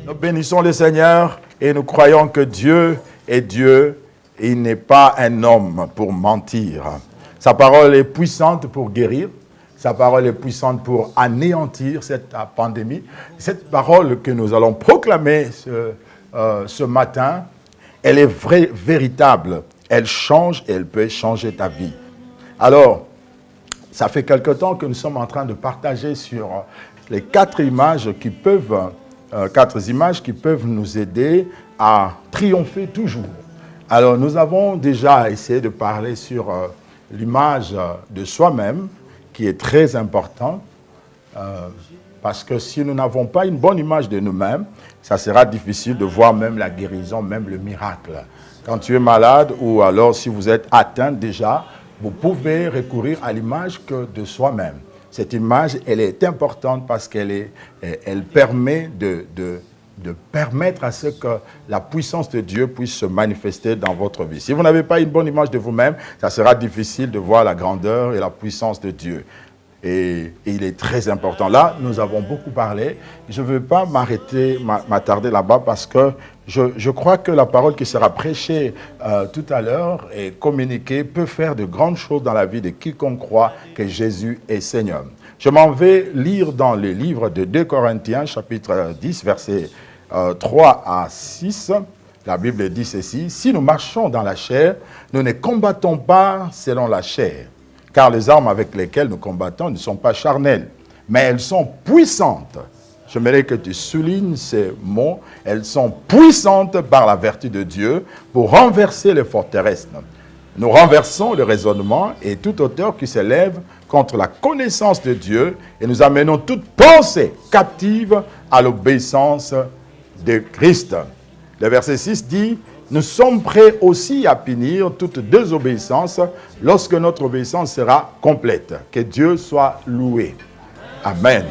Nous bénissons le Seigneur et nous croyons que Dieu est Dieu et il n'est pas un homme pour mentir. Sa parole est puissante pour guérir. Sa parole est puissante pour anéantir cette pandémie. Cette parole que nous allons proclamer ce matin, elle est vraie, véritable. Elle change et elle peut changer ta vie. Alors, ça fait quelque temps que nous sommes en train de partager sur les quatre images qui peuvent nous aider à triompher toujours. Alors, nous avons déjà essayé de parler sur l'image de soi-même, qui est très important, parce que si nous n'avons pas une bonne image de nous-mêmes, ça sera difficile de voir même la guérison, même le miracle. Quand tu es malade ou alors si vous êtes atteint déjà, vous pouvez recourir à l'image de soi-même. Cette image, elle est importante parce qu'elle permet de permettre à ce que la puissance de Dieu puisse se manifester dans votre vie. Si vous n'avez pas une bonne image de vous-même, ça sera difficile de voir la grandeur et la puissance de Dieu. Et il est très important. Là, nous avons beaucoup parlé. Je ne veux pas m'attarder là-bas parce que je crois que la parole qui sera prêchée tout à l'heure et communiquée peut faire de grandes choses dans la vie de quiconque croit que Jésus est Seigneur. Je m'en vais lire dans le livre de 2 Corinthiens, chapitre 10, versets 3 à 6. La Bible dit ceci: « Si nous marchons dans la chair, nous ne combattons pas selon la chair, car les armes avec lesquelles nous combattons ne sont pas charnelles, mais elles sont puissantes. » J'aimerais que tu soulignes ces mots. Elles sont puissantes par la vertu de Dieu pour renverser les forteresses. Nous renversons le raisonnement et toute hauteur qui s'élève contre la connaissance de Dieu et nous amenons toute pensée captive à l'obéissance de Christ. Le verset 6 dit: « Nous sommes prêts aussi à punir toute désobéissance lorsque notre obéissance sera complète. » Que Dieu soit loué. Amen.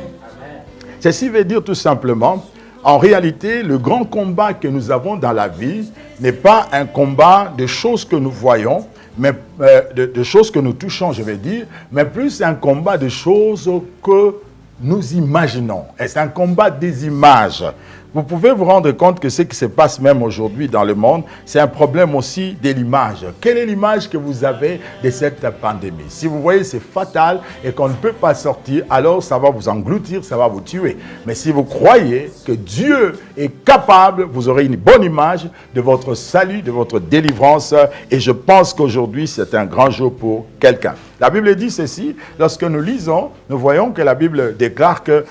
Ceci veut dire tout simplement, en réalité, le grand combat que nous avons dans la vie n'est pas un combat de choses que nous voyons, mais de choses que nous touchons, je vais dire, mais plus un combat de choses que nous imaginons. Et c'est un combat des images. Vous pouvez vous rendre compte que ce qui se passe même aujourd'hui dans le monde, c'est un problème aussi de l'image. Quelle est l'image que vous avez de cette pandémie? Si vous voyez c'est fatal et qu'on ne peut pas sortir, alors ça va vous engloutir, ça va vous tuer. Mais si vous croyez que Dieu est capable, vous aurez une bonne image de votre salut, de votre délivrance. Et je pense qu'aujourd'hui, c'est un grand jour pour quelqu'un. La Bible dit ceci: lorsque nous lisons, nous voyons que la Bible déclare que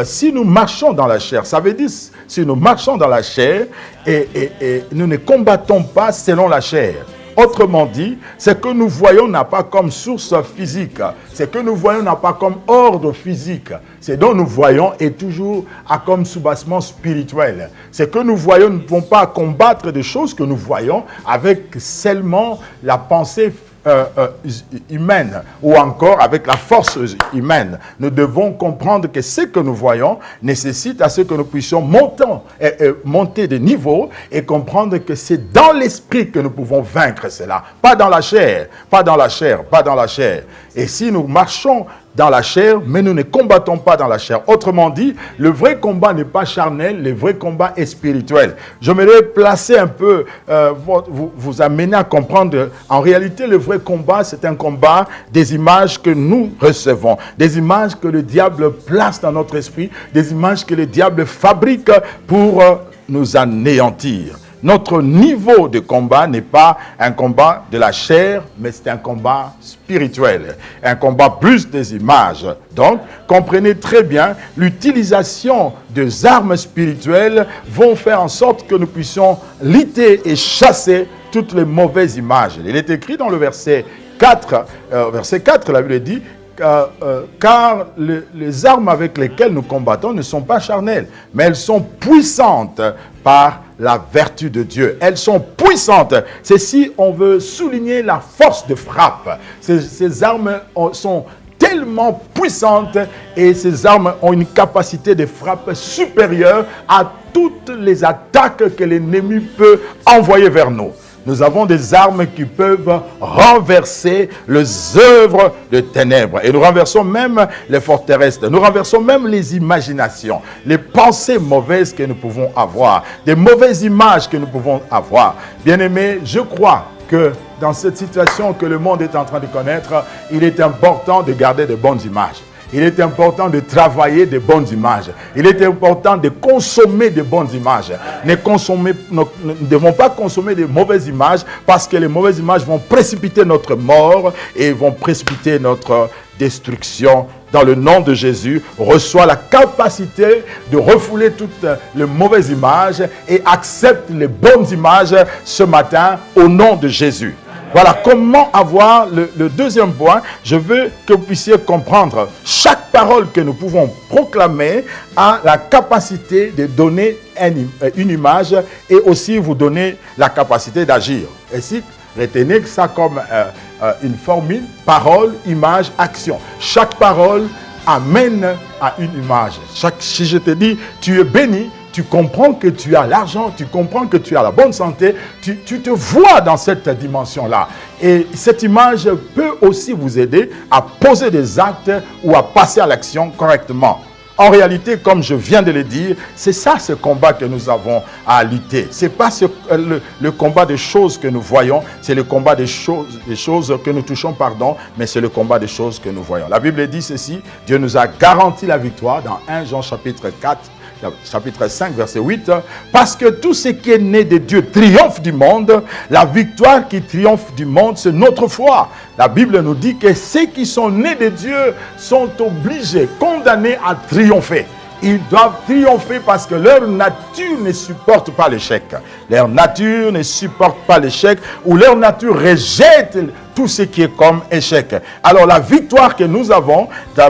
si nous marchons dans la chair, ça veut dire si nous marchons dans la chair et nous ne combattons pas selon la chair. Autrement dit, ce que nous voyons n'a pas comme source physique. Ce que nous voyons n'a pas comme ordre physique. Ce dont nous voyons est toujours à comme soubassement spirituel. Ce que nous voyons ne vont pas combattre des choses que nous voyons avec seulement la pensée humaine ou encore avec la force humaine. Nous devons comprendre que ce que nous voyons nécessite à ce que nous puissions monter de niveau et comprendre que c'est dans l'esprit que nous pouvons vaincre cela, pas dans la chair, pas dans la chair, pas dans la chair. Et si nous marchons dans la chair, mais nous ne combattons pas dans la chair. Autrement dit, le vrai combat n'est pas charnel, le vrai combat est spirituel. J'aimerais placer un peu, vous amener à comprendre, en réalité, le vrai combat, c'est un combat des images que nous recevons, des images que le diable place dans notre esprit, des images que le diable fabrique pour nous anéantir. Notre niveau de combat n'est pas un combat de la chair, mais c'est un combat spirituel, un combat plus des images. Donc, comprenez très bien, l'utilisation des armes spirituelles vont faire en sorte que nous puissions lutter et chasser toutes les mauvaises images. Il est écrit dans le verset 4, la Bible dit: car les armes avec lesquelles nous combattons ne sont pas charnelles, mais elles sont puissantes par la vertu de Dieu. Elles sont puissantes. C'est si on veut souligner la force de frappe. Ces armes sont tellement puissantes et ces armes ont une capacité de frappe supérieure à toutes les attaques que l'ennemi peut envoyer vers nous. Nous avons des armes qui peuvent renverser les œuvres de ténèbres. Et nous renversons même les forteresses. Nous renversons même les imaginations, les pensées mauvaises que nous pouvons avoir, des mauvaises images que nous pouvons avoir. Bien-aimés, je crois que dans cette situation que le monde est en train de connaître, il est important de garder de bonnes images. Il est important de travailler de bonnes images. Il est important de consommer de bonnes images. Ne devons pas consommer de mauvaises images parce que les mauvaises images vont précipiter notre mort et vont précipiter notre destruction. Dans le nom de Jésus, reçois la capacité de refouler toutes les mauvaises images et accepte les bonnes images ce matin au nom de Jésus. Voilà comment avoir le deuxième point. Je veux que vous puissiez comprendre. Chaque parole que nous pouvons proclamer a la capacité de donner une image et aussi vous donner la capacité d'agir. Et si retenez ça comme une formule, parole, image, action. Chaque parole amène à une image. Si je te dis, tu es béni, tu comprends que tu as l'argent, tu comprends que tu as la bonne santé, tu te vois dans cette dimension-là. Et cette image peut aussi vous aider à poser des actes ou à passer à l'action correctement. En réalité, comme je viens de le dire, c'est ça ce combat que nous avons à lutter. Ce n'est pas le combat des choses que nous voyons, c'est le combat des choses que nous touchons, mais c'est le combat des choses que nous voyons. La Bible dit ceci, Dieu nous a garanti la victoire dans 1 Jean chapitre 4, chapitre 5, verset 8, parce que tout ce qui est né de Dieu triomphe du monde. La victoire qui triomphe du monde, c'est notre foi. La Bible nous dit que ceux qui sont nés de Dieu sont obligés, condamnés à triompher. Ils doivent triompher parce que leur nature ne supporte pas l'échec. Leur nature ne supporte pas l'échec ou leur nature rejette tout ce qui est comme échec. Alors la victoire que nous avons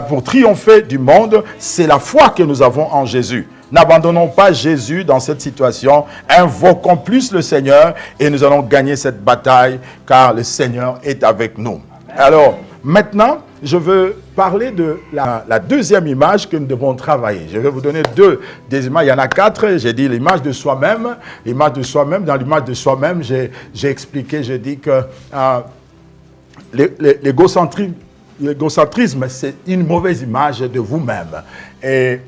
pour triompher du monde, c'est la foi que nous avons en Jésus. N'abandonnons pas Jésus dans cette situation. Invoquons plus le Seigneur et nous allons gagner cette bataille car le Seigneur est avec nous. Alors, maintenant, je veux parler de la deuxième image que nous devons travailler. Je vais vous donner des images. Il y en a 4. J'ai dit l'image de soi-même. L'image de soi-même. Dans l'image de soi-même, j'ai expliqué, j'ai dit que l'égocentrisme, c'est une mauvaise image de vous-même. Et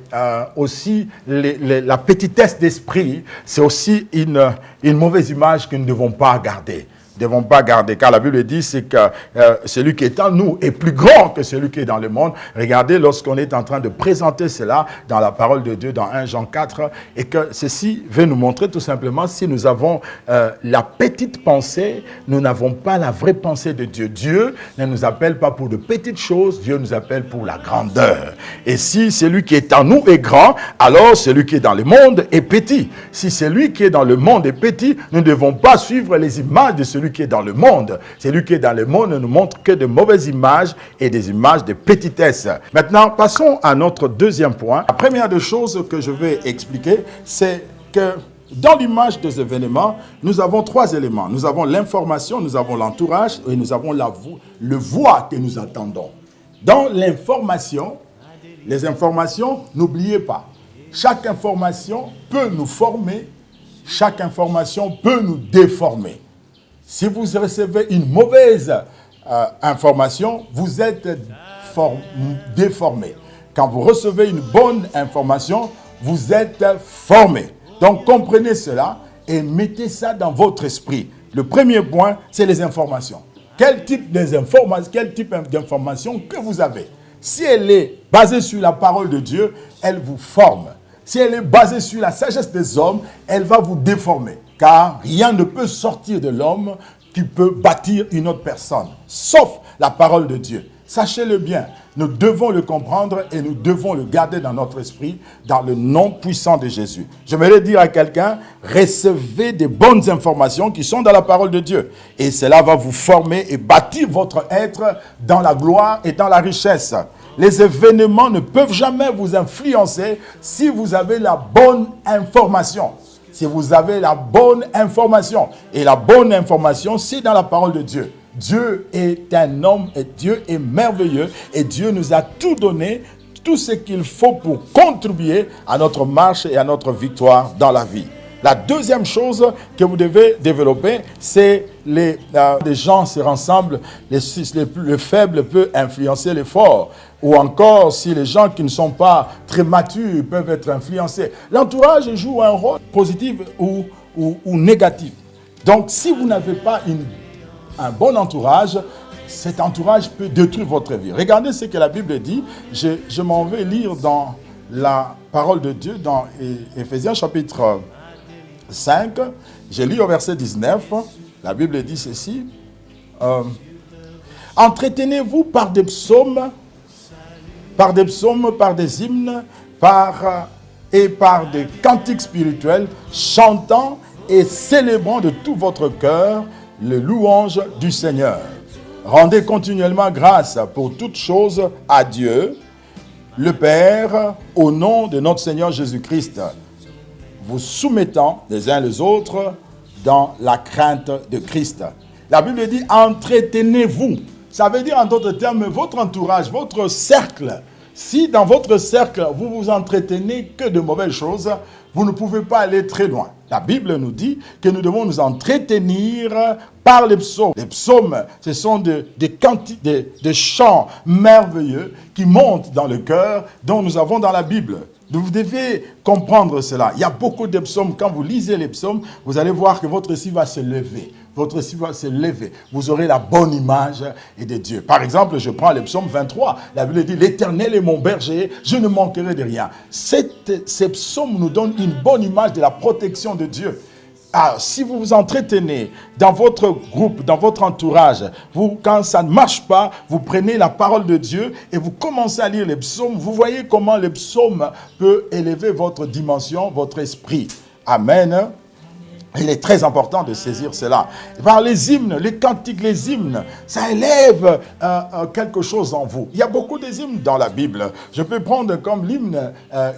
aussi, la petitesse d'esprit, c'est aussi une mauvaise image que nous ne devons pas garder. Devons pas garder, car la Bible dit c'est que celui qui est en nous est plus grand que celui qui est dans le monde. Regardez, lorsqu'on est en train de présenter cela dans la parole de Dieu, dans 1 Jean 4, et que ceci veut nous montrer tout simplement, si nous avons la petite pensée, nous n'avons pas la vraie pensée de Dieu. Dieu ne nous appelle pas pour de petites choses, Dieu nous appelle pour la grandeur. Et si celui qui est en nous est grand, alors celui qui est dans le monde est petit. Si celui qui est dans le monde est petit, nous ne devons pas suivre les images de celui qui est dans le monde. Celui qui est dans le monde ne nous montre que de mauvaises images et des images de petitesse. Maintenant, passons à notre deuxième point. La première des choses que je vais expliquer, c'est que dans l'image des événements, nous avons 3 éléments. Nous avons l'information, nous avons l'entourage et nous avons le voix que nous attendons. Dans l'information, les informations, n'oubliez pas, chaque information peut nous former, chaque information peut nous déformer. Si vous recevez une mauvaise information, vous êtes déformé. Quand vous recevez une bonne information, vous êtes formé. Donc comprenez cela et mettez ça dans votre esprit. Le premier point, c'est les informations. Quel type d'information que vous avez? Si elle est basée sur la parole de Dieu, elle vous forme. Si elle est basée sur la sagesse des hommes, elle va vous déformer. Car rien ne peut sortir de l'homme qui peut bâtir une autre personne, sauf la parole de Dieu. Sachez-le bien, nous devons le comprendre et nous devons le garder dans notre esprit, dans le nom puissant de Jésus. J'aimerais dire à quelqu'un, recevez des bonnes informations qui sont dans la parole de Dieu. Et cela va vous former et bâtir votre être dans la gloire et dans la richesse. Les événements ne peuvent jamais vous influencer si vous avez la bonne information. Si vous avez la bonne information. Et la bonne information, c'est dans la parole de Dieu. Dieu est un homme et Dieu est merveilleux. Et Dieu nous a tout donné, tout ce qu'il faut pour contribuer à notre marche et à notre victoire dans la vie. La deuxième chose que vous devez développer, c'est les gens se rassemblent, le faible peut influencer les forts. Ou encore, si les gens qui ne sont pas très matures peuvent être influencés. L'entourage joue un rôle positif ou négatif. Donc, si vous n'avez pas un bon entourage, cet entourage peut détruire votre vie. Regardez ce que la Bible dit. Je m'en vais lire dans la parole de Dieu, dans Éphésiens chapitre 5. Je lis au verset 19. La Bible dit ceci. Entretenez-vous par des psaumes, par des hymnes, par des cantiques spirituels, chantant et célébrant de tout votre cœur les louanges du Seigneur. Rendez continuellement grâce pour toutes choses à Dieu, le Père, au nom de notre Seigneur Jésus-Christ, vous soumettant les uns les autres dans la crainte de Christ. La Bible dit « entretenez-vous ». Ça veut dire en d'autres termes, votre entourage, votre cercle. Si dans votre cercle, vous vous entretenez que de mauvaises choses, vous ne pouvez pas aller très loin. La Bible nous dit que nous devons nous entretenir par les psaumes. Les psaumes, ce sont des chants merveilleux qui montent dans le cœur, dont nous avons dans la Bible. Vous devez comprendre cela. Il y a beaucoup de psaumes. Quand vous lisez les psaumes, vous allez voir que votre ciel va se lever. Votre ciel va se lever. Vous aurez la bonne image de Dieu. Par exemple, je prends le psaume 23. La Bible dit « L'Éternel est mon berger, je ne manquerai de rien ». Ces psaumes nous donnent une bonne image de la protection de Dieu. Ah, si vous vous entretenez dans votre groupe, dans votre entourage, quand ça ne marche pas, vous prenez la parole de Dieu et vous commencez à lire les psaumes. Vous voyez comment les psaumes peuvent élever votre dimension, votre esprit. Amen. Il est très important de saisir cela. Par les hymnes, les cantiques, les hymnes, ça élève quelque chose en vous. Il y a beaucoup de hymnes dans la Bible. Je peux prendre comme l'hymne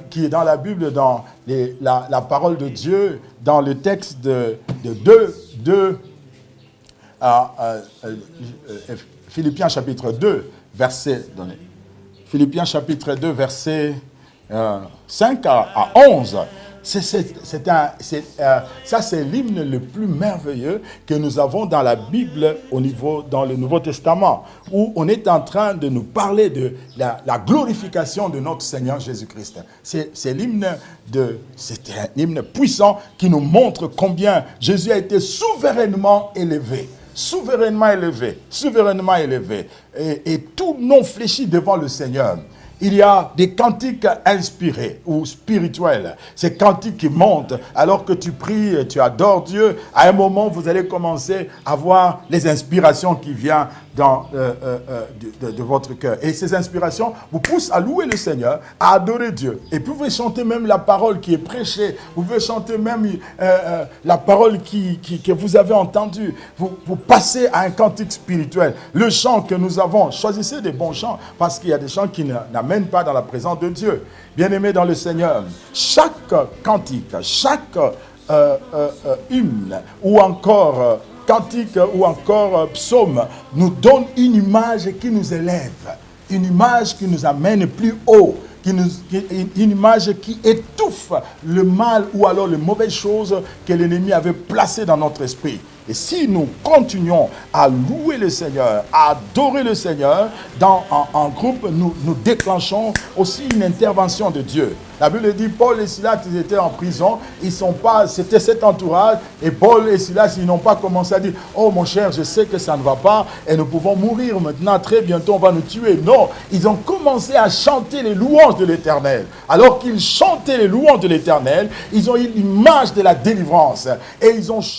qui est dans la Bible, dans la parole de Dieu, dans le texte de Philippiens chapitre 2, verset... Philippiens chapitre 2, verset 5 à 11. Ça, c'est l'hymne le plus merveilleux que nous avons dans la Bible dans le Nouveau Testament, où on est en train de nous parler de la glorification de notre Seigneur Jésus-Christ. C'est un hymne puissant qui nous montre combien Jésus a été souverainement élevé. Souverainement élevé. Et tout nom fléchit devant le Seigneur. Il y a des cantiques inspirés ou spirituels. Ces cantiques qui montent alors que tu pries, tu adores Dieu. À un moment, vous allez commencer à voir les inspirations qui viennent de votre cœur. Et ces inspirations vous poussent à louer le Seigneur, à adorer Dieu. Et puis vous pouvez chanter même la parole qui est prêchée. Vous pouvez chanter même la parole que vous avez entendue. Vous passez à un cantique spirituel. Le chant que nous avons, choisissez des bons chants parce qu'il y a des chants qui n'amènent pas dans la présence de Dieu. Bien-aimés dans le Seigneur, chaque cantique, chaque hymne ou encore... cantique ou encore psaume nous donne une image qui nous élève, une image qui nous amène plus haut, une image qui étouffe le mal ou alors les mauvaises choses que l'ennemi avait placées dans notre esprit. Et si nous continuons à louer le Seigneur, à adorer le Seigneur, en groupe, nous déclenchons aussi une intervention de Dieu. La Bible dit, Paul et Silas, ils étaient en prison, c'était cet entourage, et Paul et Silas, ils n'ont pas commencé à dire, oh mon cher, je sais que ça ne va pas, et nous pouvons mourir maintenant, très bientôt on va nous tuer. Non, ils ont commencé à chanter les louanges de l'Éternel. Alors qu'ils chantaient les louanges de l'Éternel, ils ont eu l'image de la délivrance, et ils ont